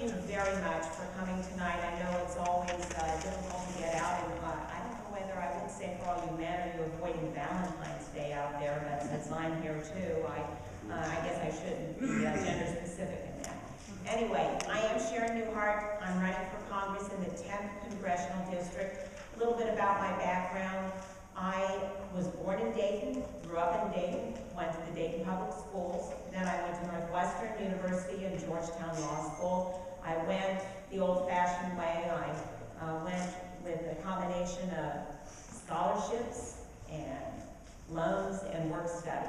you very much for coming tonight. I know it's always difficult to get out, and I don't know whether I would say for all you men, are you avoiding Valentine's Day out there, but since I'm here too, I guess I shouldn't be gender specific in that. Anyway, I am Sharen Neuhardt. I'm running for Congress in the 10th Congressional District. A little bit about my background. I was born in Dayton, grew up in Dayton, went to the Dayton Public Schools, then I went to Northwestern University and Georgetown Law School. I went the old-fashioned way. I went with a combination of scholarships and loans and work study.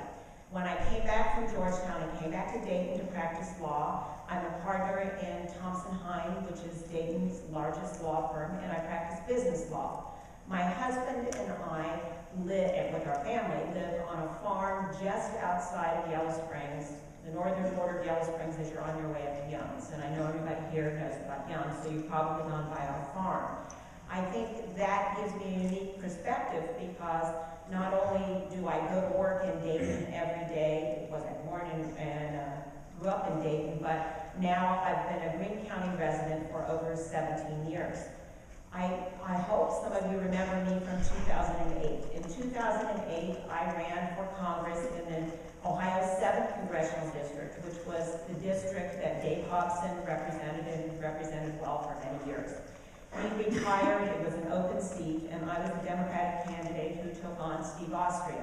When I came back from Georgetown and came back to Dayton to practice law, I'm a partner in Thompson Hine, which is Dayton's largest law firm, and I practice business law. My husband and I live, with our family, live on a farm just outside of Yellow Springs, the northern border of Yellow Springs as you're on your way up to Young's. And I know everybody here knows about Young's, so you've probably gone by our farm. I think that gives me a unique perspective because not only do I go to work in Dayton every day, wasn't born and grew up in Dayton, but now I've been a Greene County resident for over 17 years. I hope some of you remember me from 2008. In 2008, I ran for Congress in the Ohio 7th Congressional District, which was the district that Dave Hobson represented well for many years. He retired, it was an open seat, and I was the Democratic candidate who took on Steve Austria.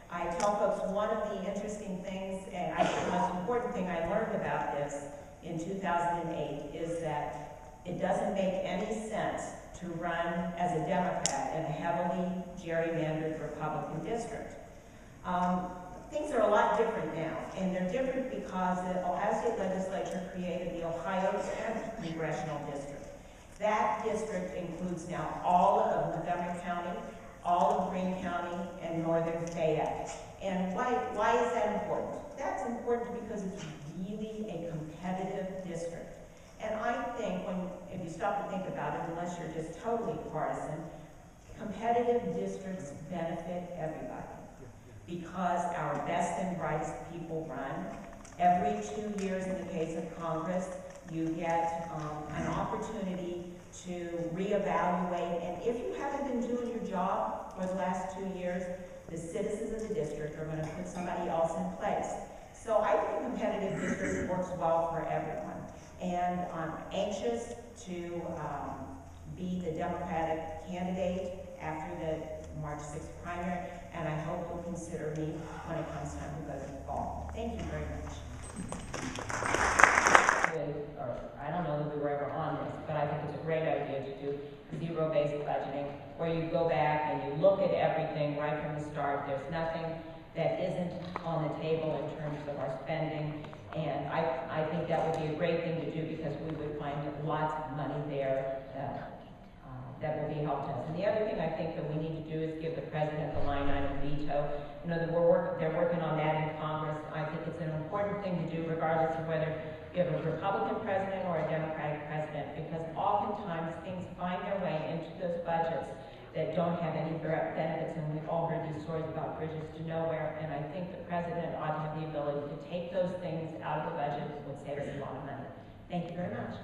I tell folks one of the interesting things, and I think the most important thing I learned about this in 2008 is that it doesn't make any sense to run as a Democrat in a heavily gerrymandered Republican district. Things are a lot different now, and they're different because the Ohio State Legislature created the Ohio 10th Congressional District. That district includes now all of Montgomery County, all of Greene County, and northern Fayette. And why is that important? That's important because it's really a competitive district. And I think if you stop to think about it, unless you're just totally partisan, competitive districts benefit everybody because our best and brightest people run. Every 2 years in the case of Congress, you get an opportunity to reevaluate, and if you haven't been doing your job for the last 2 years, the citizens of the district are going to put somebody else in place. So I think a competitive district works well for everyone, and I'm anxious to be the Democratic candidate after the March 6th primary, and I hope you'll consider me when it comes time to vote in the fall. Thank you very much. I don't know that we were ever on this, but I think it's a great idea to do zero-based budgeting, where you go back and you look at everything right from the start. There's nothing that isn't on the table in terms of our spending, and I think that would be a great thing to do because we would find lots of money there that will be helped us. And the other thing I think that we need to do is give the president the line item veto. You know, they're working on that in Congress. I think it's an important thing to do regardless of whether you have a Republican president or a Democratic president, because oftentimes things find their way into those budgets that don't have any direct benefits, and we've all heard these stories about bridges to nowhere, and I think the president ought to have the ability to take those things out of the budget. It would save us a lot of money. Thank you very much.